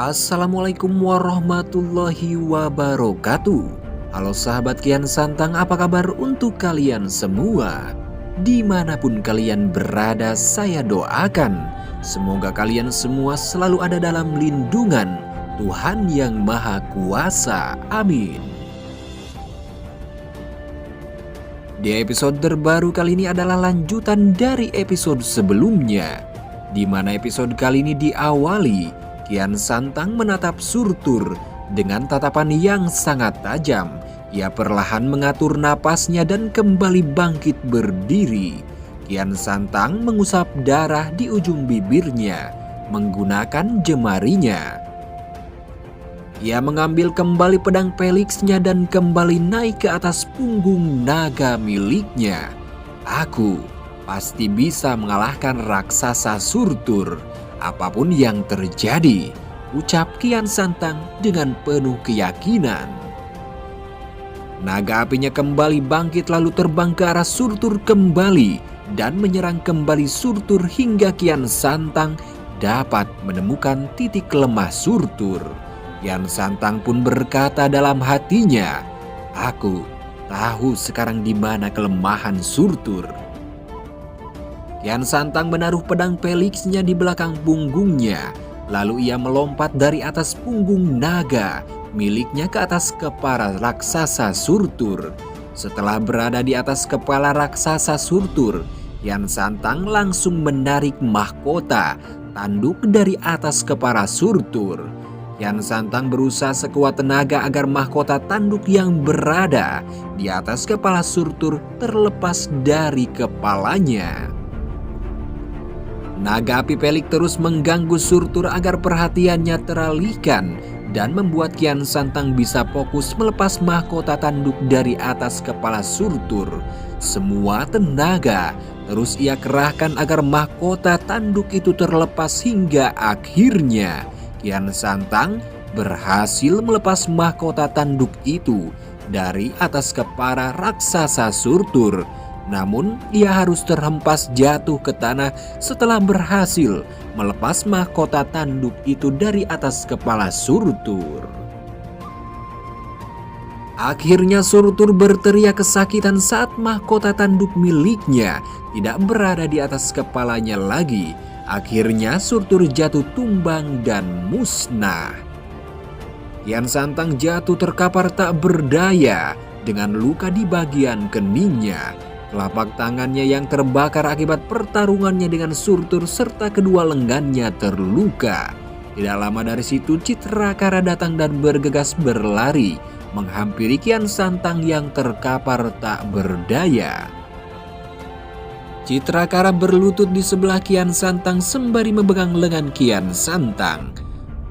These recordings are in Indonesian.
Assalamualaikum warahmatullahi wabarakatuh. Halo sahabat Kian Santang, apa kabar untuk kalian semua? Dimanapun kalian berada, saya doakan semoga kalian semua selalu ada dalam lindungan Tuhan Yang Maha Kuasa. Amin. Di episode terbaru kali ini adalah lanjutan dari episode sebelumnya, di mana episode kali ini diawali Kian Santang menatap Surtur dengan tatapan yang sangat tajam. Ia perlahan mengatur napasnya dan kembali bangkit berdiri. Kian Santang mengusap darah di ujung bibirnya menggunakan jemarinya. Ia mengambil kembali pedang Peliksnya dan kembali naik ke atas punggung naga miliknya. Aku pasti bisa mengalahkan raksasa Surtur, apapun yang terjadi, ucap Kian Santang dengan penuh keyakinan. Naga apinya kembali bangkit lalu terbang ke arah Surtur kembali dan menyerang kembali Surtur hingga Kian Santang dapat menemukan titik lemah Surtur. Kian Santang pun berkata dalam hatinya, "Aku tahu sekarang di mana kelemahan Surtur." Kian Santang menaruh pedang Peliksnya di belakang punggungnya. Lalu ia melompat dari atas punggung naga miliknya ke atas kepala raksasa Surtur. Setelah berada di atas kepala raksasa Surtur, Kian Santang langsung menarik mahkota tanduk dari atas kepala Surtur. Kian Santang berusaha sekuat tenaga agar mahkota tanduk yang berada di atas kepala Surtur terlepas dari kepalanya. Naga api Pelik terus mengganggu Surtur agar perhatiannya teralihkan dan membuat Kian Santang bisa fokus melepas mahkota tanduk dari atas kepala Surtur. Semua tenaga terus ia kerahkan agar mahkota tanduk itu terlepas hingga akhirnya Kian Santang berhasil melepas mahkota tanduk itu dari atas kepala raksasa Surtur. Namun ia harus terhempas jatuh ke tanah setelah berhasil melepas mahkota tanduk itu dari atas kepala Surtur. Akhirnya Surtur berteriak kesakitan saat mahkota tanduk miliknya tidak berada di atas kepalanya lagi. Akhirnya Surtur jatuh tumbang dan musnah. Kian Santang jatuh terkapar tak berdaya dengan luka di bagian keningnya. Telapak tangannya yang terbakar akibat pertarungannya dengan Surtur serta kedua lengannya terluka. Tidak lama dari situ Citrakara datang dan bergegas berlari menghampiri Kian Santang yang terkapar tak berdaya. Citrakara berlutut di sebelah Kian Santang sembari memegang lengan Kian Santang.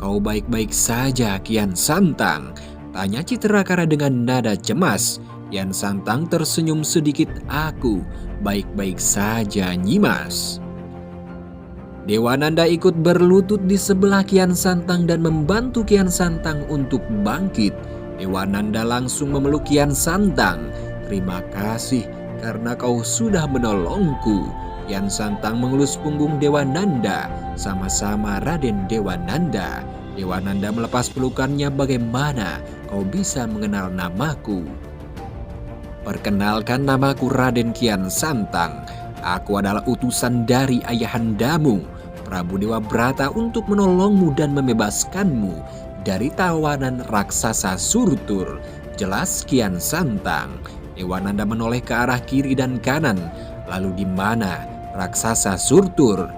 "Kau baik-baik saja, Kian Santang?" tanya Citrakara dengan nada cemas. Kian Santang tersenyum sedikit. "Aku baik-baik saja, Nyimas." Dewananda ikut berlutut di sebelah Kian Santang dan membantu Kian Santang untuk bangkit. Dewananda langsung memeluk Kian Santang. "Terima kasih karena kau sudah menolongku." Kian Santang mengelus punggung Dewananda. "Sama-sama Raden Dewananda." Dewananda melepas pelukannya. "Bagaimana kau bisa mengenal namaku?" "Perkenalkan, namaku Raden Kian Santang. Aku adalah utusan dari ayahandamu, Prabu Dewabrata, untuk menolongmu dan membebaskanmu dari tawanan raksasa Surtur," jelas Kian Santang. Dewananda menoleh ke arah kiri dan kanan. "Lalu di mana raksasa Surtur?"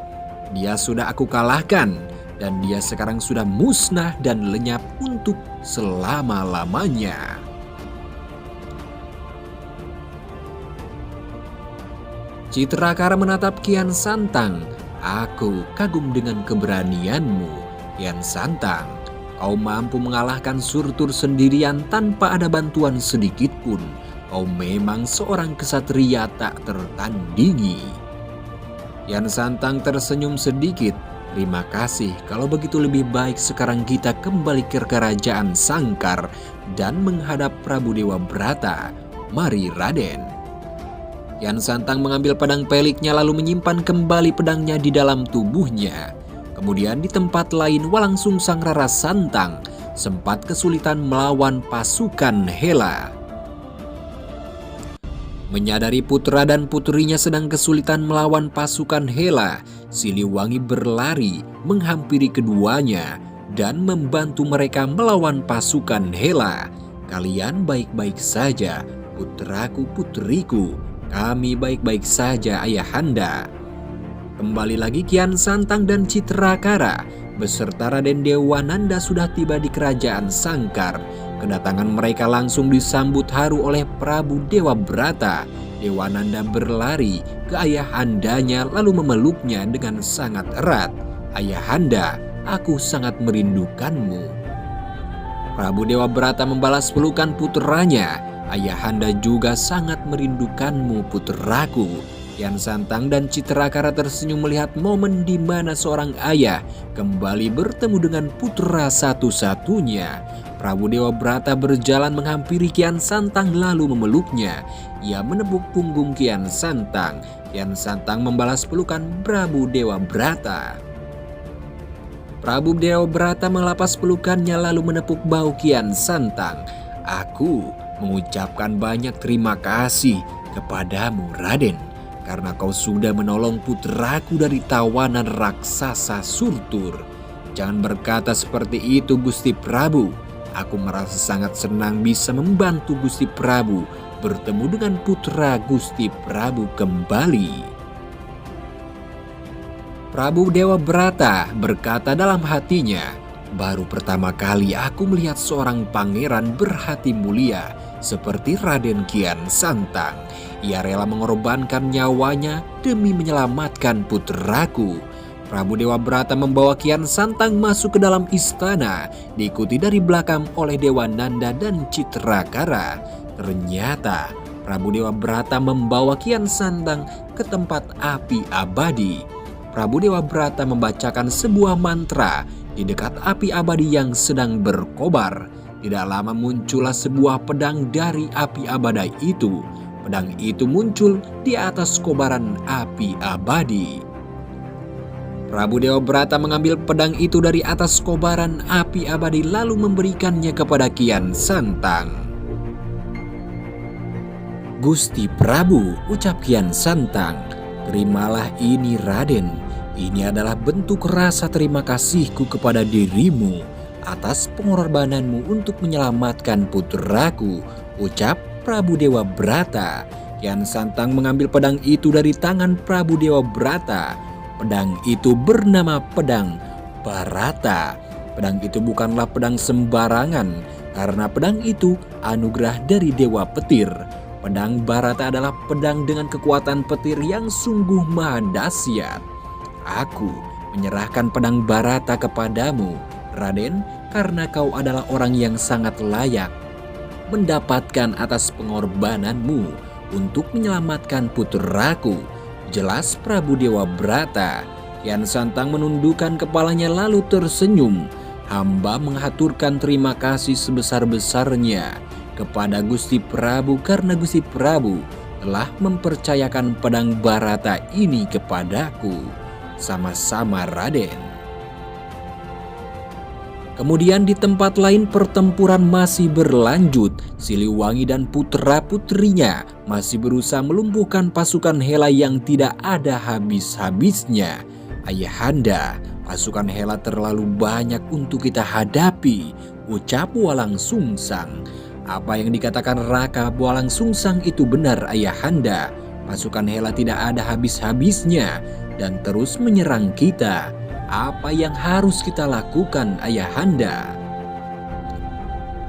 "Dia sudah aku kalahkan dan dia sekarang sudah musnah dan lenyap untuk selama-lamanya." Citrakara menatap Kian Santang. "Aku kagum dengan keberanianmu, Kian Santang. Kau mampu mengalahkan Surtur sendirian tanpa ada bantuan sedikit pun. Kau memang seorang kesatria tak tertandingi." Kian Santang tersenyum sedikit. "Terima kasih, kalau begitu lebih baik sekarang kita kembali ke kerajaan Sangkar dan menghadap Prabu Dewabrata. Mari, Raden." Kian Santang mengambil pedang Peliknya lalu menyimpan kembali pedangnya di dalam tubuhnya. Kemudian di tempat lain Walangsungsang Rara Santang sempat kesulitan melawan pasukan Hela. Menyadari putra dan putrinya sedang kesulitan melawan pasukan Hela, Siliwangi berlari menghampiri keduanya dan membantu mereka melawan pasukan Hela. "Kalian baik-baik saja, putraku putriku, kami baik-baik saja ayahanda." Kembali lagi Kian Santang dan Citrakara beserta Raden Dewananda sudah tiba di kerajaan Sangkar. Kedatangan mereka langsung disambut haru oleh Prabu Dewabrata. Dewananda berlari ke ayahandanya lalu memeluknya dengan sangat erat. "Ayahanda, aku sangat merindukanmu." Prabu Dewabrata membalas pelukan puteranya. "Ayahanda juga sangat merindukanmu putraku." Kian Santang dan Citrakara tersenyum melihat momen di mana seorang ayah kembali bertemu dengan putra satu-satunya. Prabu Dewabrata berjalan menghampiri Kian Santang lalu memeluknya. Ia menepuk punggung Kian Santang. Kian Santang membalas pelukan Prabu Dewabrata. Prabu Dewabrata melepas pelukannya lalu menepuk bahu Kian Santang. "Aku mengucapkan banyak terima kasih kepadamu Raden, karena kau sudah menolong putraku dari tawanan raksasa Surtur." "Jangan berkata seperti itu Gusti Prabu. Aku merasa sangat senang bisa membantu Gusti Prabu bertemu dengan putra Gusti Prabu kembali." Prabu Dewabrata berkata dalam hatinya, "Baru pertama kali aku melihat seorang pangeran berhati mulia seperti Raden Kian Santang. Ia rela mengorbankan nyawanya demi menyelamatkan putraku." Prabu Dewabrata membawa Kian Santang masuk ke dalam istana, diikuti dari belakang oleh Dewananda dan Citrakara. Ternyata Prabu Dewabrata membawa Kian Santang ke tempat api abadi. Prabu Dewabrata membacakan sebuah mantra di dekat api abadi yang sedang berkobar. Tidak lama muncullah sebuah pedang dari api abadi itu. Pedang itu muncul di atas kobaran api abadi. Prabu Dewabrata mengambil pedang itu dari atas kobaran api abadi lalu memberikannya kepada Kian Santang. "Gusti Prabu," ucap Kian Santang, "terimalah ini Raden. Ini adalah bentuk rasa terima kasihku kepada dirimu atas pengorbananmu untuk menyelamatkan putraku," ucap Prabu Dewabrata. Kian Santang mengambil pedang itu dari tangan Prabu Dewabrata. Pedang itu bernama pedang Barata. Pedang itu bukanlah pedang sembarangan, karena pedang itu anugerah dari Dewa Petir. Pedang Barata adalah pedang dengan kekuatan petir yang sungguh maha dahsyat. "Aku menyerahkan pedang Barata kepadamu, Raden, karena kau adalah orang yang sangat layak mendapatkan atas pengorbananmu untuk menyelamatkan putraku," jelas Prabu Dewabrata. Kian Santang menundukkan kepalanya lalu tersenyum. "Hamba mengaturkan terima kasih sebesar-besarnya kepada Gusti Prabu karena Gusti Prabu telah mempercayakan pedang Barata ini kepadaku." "Sama-sama Raden." Kemudian di tempat lain pertempuran masih berlanjut. Siliwangi dan putra-putrinya masih berusaha melumpuhkan pasukan Hela yang tidak ada habis-habisnya. "Ayahanda, pasukan Hela terlalu banyak untuk kita hadapi," ucap Walangsungsang. "Apa yang dikatakan Raka Walangsungsang itu benar ayahanda. Pasukan Hela tidak ada habis-habisnya dan terus menyerang kita. Apa yang harus kita lakukan ayahanda?"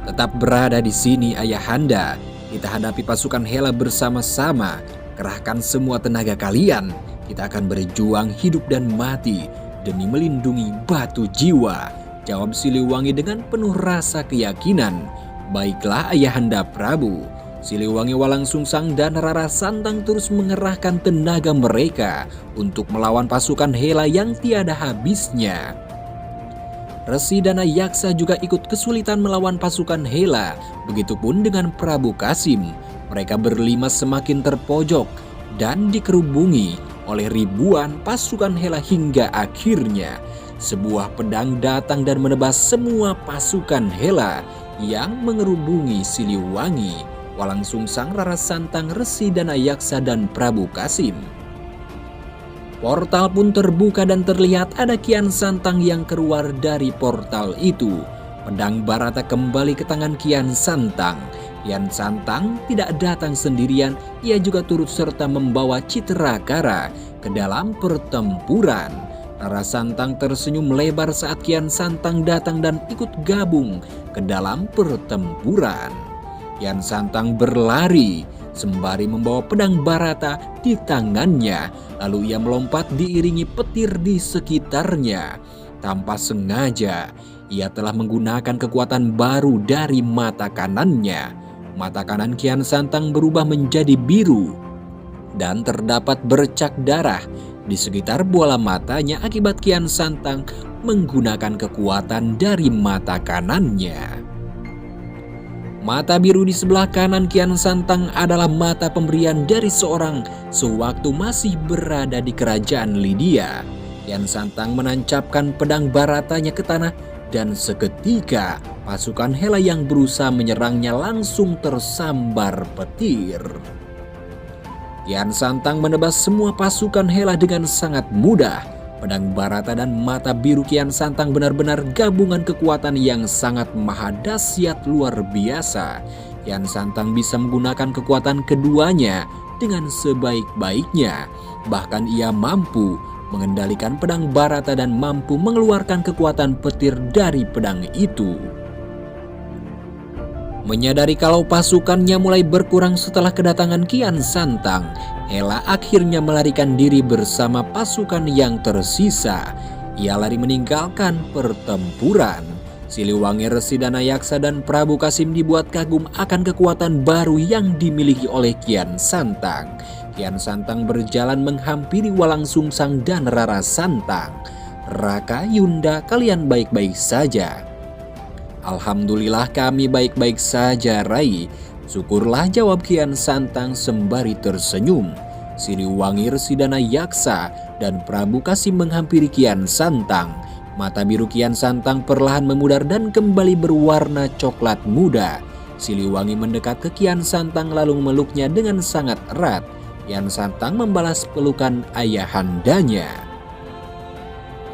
"Tetap berada di sini ayahanda. Kita hadapi pasukan Hela bersama-sama. Kerahkan semua tenaga kalian. Kita akan berjuang hidup dan mati demi melindungi batu jiwa," jawab Siliwangi dengan penuh rasa keyakinan. "Baiklah ayahanda Prabu." Siliwangi, Walangsungsang dan Rara Santang terus mengerahkan tenaga mereka untuk melawan pasukan Hela yang tiada habisnya. Resi Dana Yaksa juga ikut kesulitan melawan pasukan Hela, begitupun dengan Prabu Kasim. Mereka berlima semakin terpojok dan dikerubungi oleh ribuan pasukan Hela hingga akhirnya sebuah pedang datang dan menebas semua pasukan Hela yang mengerubungi Siliwangi, Walang Sungsang, Rara Santang, Resi Danayaksa, dan Prabu Kasim. Portal pun terbuka dan terlihat ada Kian Santang yang keluar dari portal itu. Pedang Barata kembali ke tangan Kian Santang. Kian Santang tidak datang sendirian, ia juga turut serta membawa Citrakara ke dalam pertempuran. Rara Santang tersenyum lebar saat Kian Santang datang dan ikut gabung ke dalam pertempuran. Kian Santang berlari sembari membawa pedang Barata di tangannya, lalu ia melompat diiringi petir di sekitarnya. Tanpa sengaja, ia telah menggunakan kekuatan baru dari mata kanannya. Mata kanan Kian Santang berubah menjadi biru dan terdapat bercak darah di sekitar bola matanya akibat Kian Santang menggunakan kekuatan dari mata kanannya. Mata biru di sebelah kanan Kian Santang adalah mata pemberian dari seorang sewaktu masih berada di kerajaan Lydia. Kian Santang menancapkan pedang Baratanya ke tanah dan seketika pasukan Hela yang berusaha menyerangnya langsung tersambar petir. Kian Santang menebas semua pasukan Hela dengan sangat mudah. Pedang Barata dan mata biru Kian Santang benar-benar gabungan kekuatan yang sangat maha dahsyat luar biasa. Kian Santang bisa menggunakan kekuatan keduanya dengan sebaik-baiknya. Bahkan ia mampu mengendalikan pedang Barata dan mampu mengeluarkan kekuatan petir dari pedang itu. Menyadari kalau pasukannya mulai berkurang setelah kedatangan Kian Santang, Hela akhirnya melarikan diri bersama pasukan yang tersisa. Ia lari meninggalkan pertempuran. Siliwangi, Resi Danayaksa, dan Prabu Kasim dibuat kagum akan kekuatan baru yang dimiliki oleh Kian Santang. Kian Santang berjalan menghampiri Walang Sungsang dan Rara Santang. "Raka, Yunda, kalian baik-baik saja?" "Alhamdulillah kami baik-baik saja, Rai." "Syukurlah," jawab Kian Santang sembari tersenyum. Siliwangi, Resi Danayaksa, dan Prabu Kasim menghampiri Kian Santang. Mata biru Kian Santang perlahan memudar dan kembali berwarna coklat muda. Siliwangi mendekat ke Kian Santang lalu memeluknya dengan sangat erat. Kian Santang membalas pelukan ayahandanya.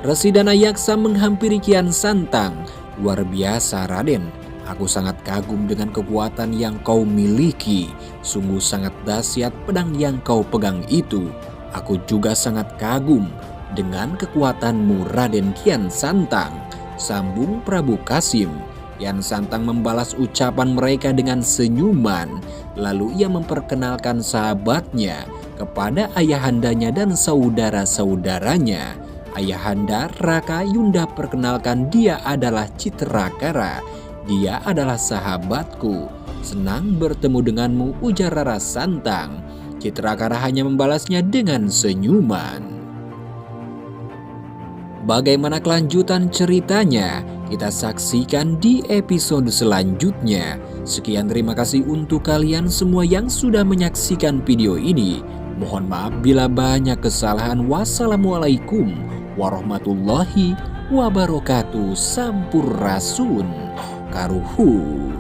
Resi Danayaksa menghampiri Kian Santang. "Luar biasa, Raden. Aku sangat kagum dengan kekuatan yang kau miliki. Sungguh sangat dahsyat pedang yang kau pegang itu. Aku juga sangat kagum dengan kekuatanmu, Raden Kian Santang," sambung Prabu Kasim. Kian Santang membalas ucapan mereka dengan senyuman. Lalu ia memperkenalkan sahabatnya kepada ayahandanya dan saudara-saudaranya. "Ayahanda, Raka, Yunda, perkenalkan, dia adalah Citrakara. Dia adalah sahabatku. Senang bertemu denganmu," ujar Rara Santang. Citrakara hanya membalasnya dengan senyuman. Bagaimana kelanjutan ceritanya? Kita saksikan di episode selanjutnya. Sekian, terima kasih untuk kalian semua yang sudah menyaksikan video ini. Mohon maaf bila banyak kesalahan. Wassalamualaikum warahmatullahi wabarakatuh. Sampurasun karuhun.